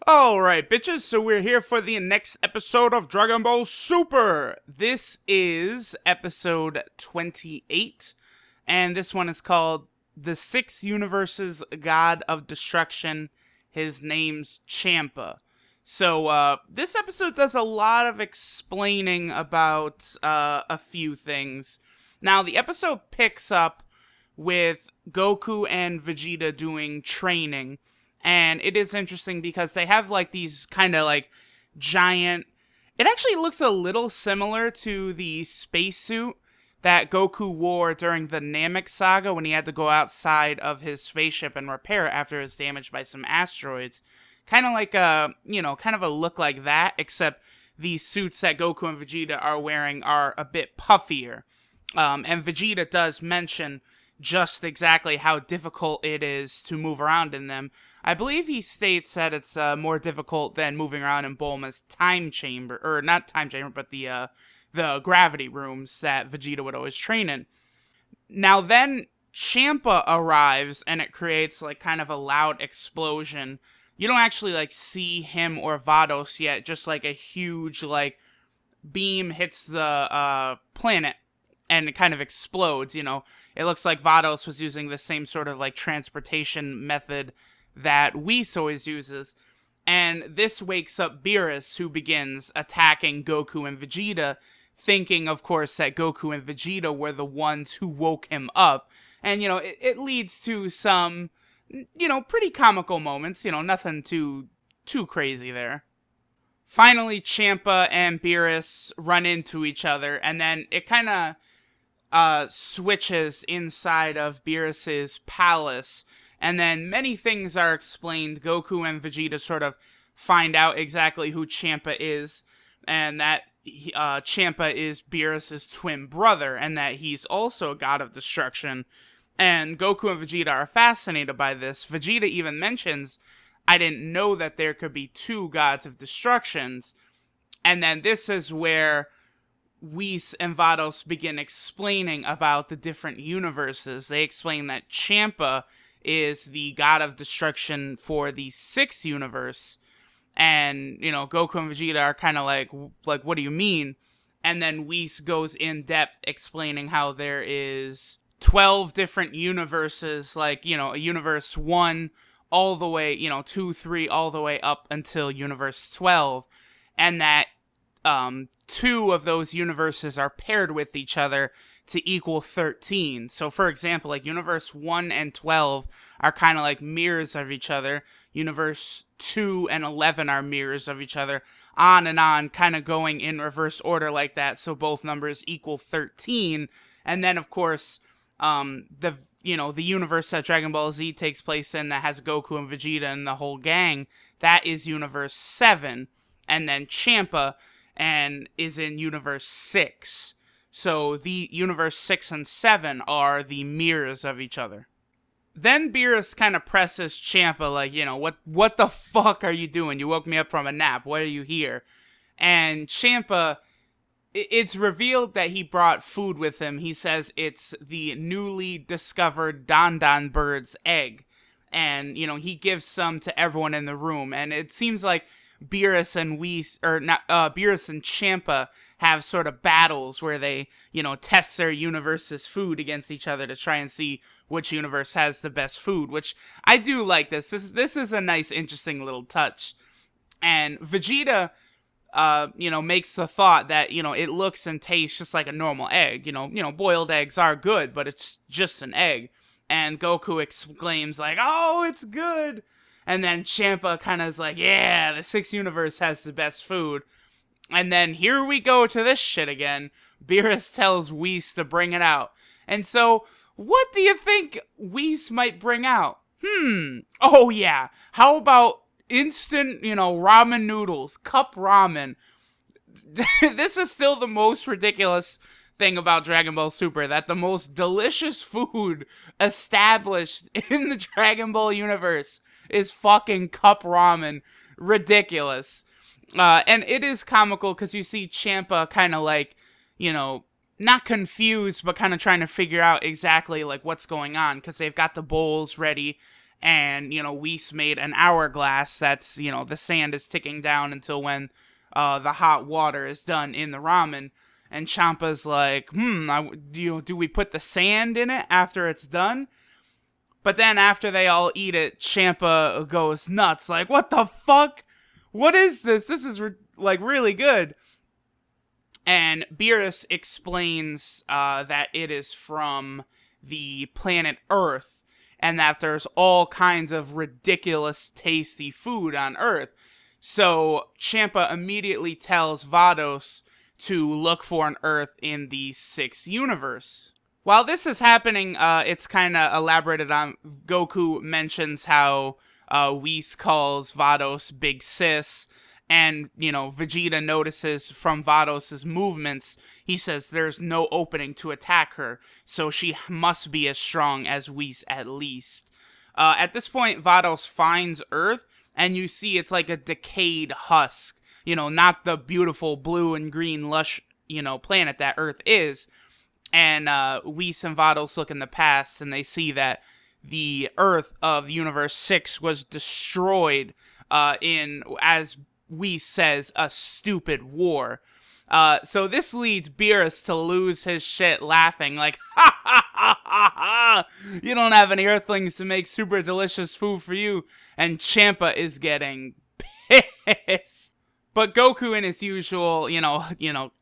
Alright, bitches, so we're here for the next episode of Dragon Ball Super. This is episode 28, and this one is called The Six Universes God of Destruction. His name's Champa. So, this episode does a lot of explaining about a few things. Now, the episode picks up with Goku and Vegeta doing training. And it is interesting because they have like these kind of like giant. It actually looks a little similar to the spacesuit that Goku wore during the Namek saga when he had to go outside of his spaceship and repair it after it was damaged by some asteroids. Kind of like kind of a look like that, except these suits that Goku and Vegeta are wearing are a bit puffier. And Vegeta does mention just exactly how difficult it is to move around in them. I believe he states that it's more difficult than moving around in Bulma's time chamber, or not time chamber, but the gravity rooms that Vegeta would always train in. Now then, Champa arrives, and it creates like kind of a loud explosion. You don't actually like see him or Vados yet, just like a huge like beam hits the planet, and it kind of explodes. It looks like Vados was using the same sort of like transportation method that Whis always uses, and this wakes up Beerus, who begins attacking Goku and Vegeta, thinking, of course, that Goku and Vegeta were the ones who woke him up, and, it leads to some, pretty comical moments, nothing too crazy there. Finally, Champa and Beerus run into each other, and then it kind of switches inside of Beerus's palace. And then many things are explained. Goku and Vegeta sort of find out exactly who Champa is, and that Champa is Beerus' twin brother, and that he's also a god of destruction. And Goku and Vegeta are fascinated by this. Vegeta even mentions, I didn't know that there could be two gods of destructions. And then this is where Whis and Vados begin explaining about the different universes. They explain that Champa is the god of destruction for the sixth universe, and Goku and Vegeta are kind of like what do you mean? And then Whis goes in depth explaining how there is 12 different universes, like a universe 1 all the way 2 3 all the way up until universe 12, and that 2 of those universes are paired with each other to equal 13. So, for example, like Universe 1 and 12 are kind of like mirrors of each other. Universe 2 and 11 are mirrors of each other. On and on, kind of going in reverse order like that, so both numbers equal 13. And then, of course, the universe that Dragon Ball Z takes place in that has Goku and Vegeta and the whole gang, that is Universe 7. And then Champa is in Universe 6. So the Universe 6 and 7 are the mirrors of each other. Then Beerus kind of presses Champa like, what the fuck are you doing? You woke me up from a nap. Why are you here? And Champa, it's revealed that he brought food with him. He says it's the newly discovered Don bird's egg. And, he gives some to everyone in the room. And it seems like Beerus and Champa have sort of battles where they, test their universe's food against each other to try and see which universe has the best food, which I do like this. This is a nice, interesting little touch. And Vegeta, makes the thought that, it looks and tastes just like a normal egg. Boiled eggs are good, but it's just an egg. And Goku exclaims like, oh, it's good. And then Champa kind of is like, yeah, the sixth universe has the best food. And then here we go to this shit again. Beerus tells Whis to bring it out. And so, what do you think Whis might bring out? Oh yeah, how about instant, ramen noodles, cup ramen? This is still the most ridiculous thing about Dragon Ball Super, that the most delicious food established in the Dragon Ball universe is fucking cup ramen. Ridiculous. And it is comical because you see Champa kind of like, not confused, but kind of trying to figure out exactly like what's going on, because they've got the bowls ready And, Whis made an hourglass that's, the sand is ticking down until when the hot water is done in the ramen. And Champa's like, do we put the sand in it after it's done? But then after they all eat it, Champa goes nuts. Like, what the fuck? What is this? This is, really good. And Beerus explains that it is from the planet Earth, and that there's all kinds of ridiculous tasty food on Earth. So Champa immediately tells Vados to look for an Earth in the 6th universe. While this is happening, it's kind of elaborated on. Goku mentions how Whis calls Vados Big Sis, and, Vegeta notices from Vados' movements, he says there's no opening to attack her, so she must be as strong as Whis at least. At this point, Vados finds Earth, and you see it's like a decayed husk. Not the beautiful blue and green lush, planet that Earth is. And Whis and Vados look in the past, and they see that the Earth of Universe 6 was destroyed in, as Whis says, a stupid war. So this leads Beerus to lose his shit laughing, like, ha ha ha ha ha! You don't have any Earthlings to make super delicious food for you. And Champa is getting pissed. But Goku, in his usual,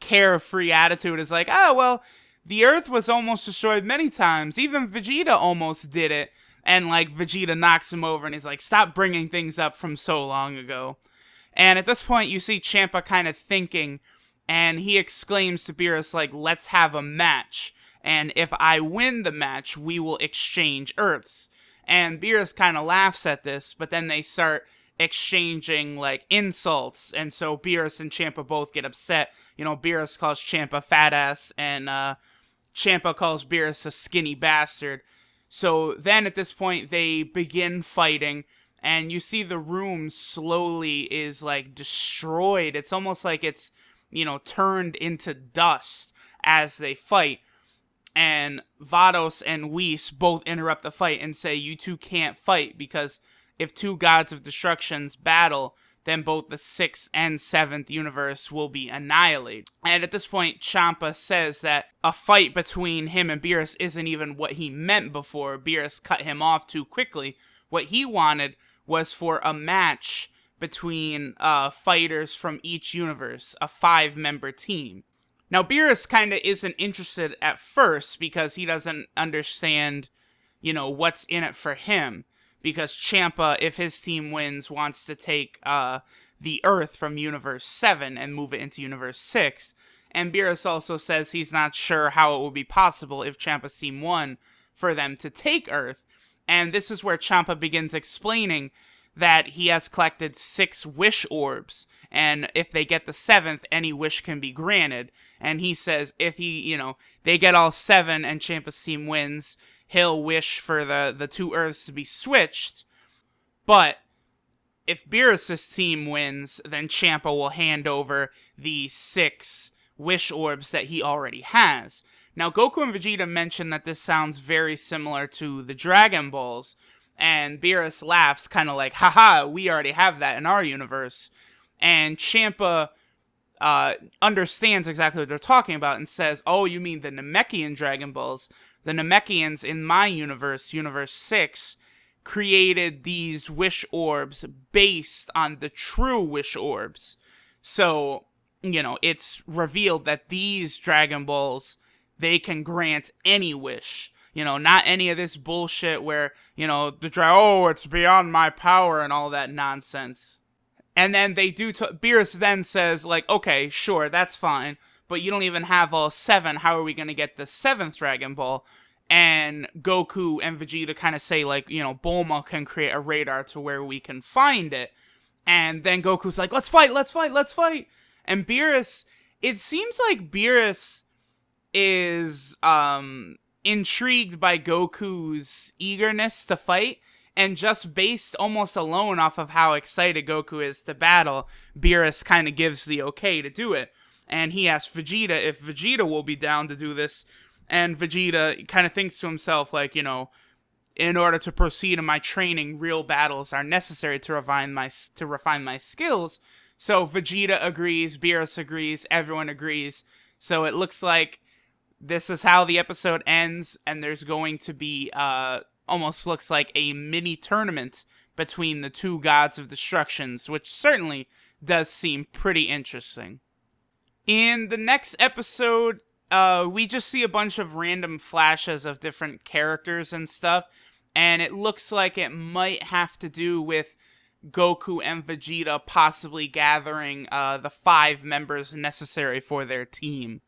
carefree attitude, is like, oh, well, the Earth was almost destroyed many times. Even Vegeta almost did it. And, Vegeta knocks him over, and he's like, stop bringing things up from so long ago. And at this point, you see Champa kind of thinking, and he exclaims to Beerus, let's have a match. And if I win the match, we will exchange Earths. And Beerus kind of laughs at this, but then they start exchanging, insults. And so Beerus and Champa both get upset. Beerus calls Champa fat ass, and Champa calls Beerus a skinny bastard. So then at this point, they begin fighting. And you see the room slowly is, destroyed. It's almost like it's, turned into dust as they fight. And Vados and Whis both interrupt the fight and say, you two can't fight, because if two gods of destructions battle, then both the 6th and 7th universe will be annihilated. And at this point, Champa says that a fight between him and Beerus isn't even what he meant before. Beerus cut him off too quickly. What he wanted was for a match between fighters from each universe, a 5-member team. Now, Beerus kind of isn't interested at first because he doesn't understand, what's in it for him. Because Champa, if his team wins, wants to take the Earth from Universe 7 and move it into Universe 6. And Beerus also says he's not sure how it would be possible if Champa's team won for them to take Earth. And this is where Champa begins explaining that he has collected 6 wish orbs, and if they get the 7th, any wish can be granted. And he says if they get all 7 and Champa's team wins, he'll wish for the 2 Earths to be switched. But if Beerus' team wins, then Champa will hand over the 6 wish orbs that he already has. Now, Goku and Vegeta mentioned that this sounds very similar to the Dragon Balls, and Beerus laughs, kind of like, haha, we already have that in our universe. And Champa understands exactly what they're talking about and says, oh, you mean the Namekian Dragon Balls? The Namekians in my universe, Universe 6, created these wish orbs based on the true wish orbs. So, it's revealed that these Dragon Balls, they can grant any wish. Not any of this bullshit where, it's beyond my power and all that nonsense. And then they do, Beerus then says, okay, sure, that's fine, but you don't even have all 7, how are we going to get the 7th Dragon Ball? And Goku and Vegeta kind of say, Bulma can create a radar to where we can find it. And then Goku's like, let's fight! And Beerus, it seems like Beerus is, intrigued by Goku's eagerness to fight, and just based almost alone off of how excited Goku is to battle, Beerus kind of gives the okay to do it. And he asks Vegeta if Vegeta will be down to do this, and Vegeta kind of thinks to himself, in order to proceed in my training, real battles are necessary to refine my skills. So Vegeta agrees, Beerus agrees, everyone agrees. So it looks like this is how the episode ends, and there's going to be almost looks like a mini tournament between the two gods of destructions, which certainly does seem pretty interesting. In the next episode, we just see a bunch of random flashes of different characters and stuff, and it looks like it might have to do with Goku and Vegeta possibly gathering the 5 members necessary for their team.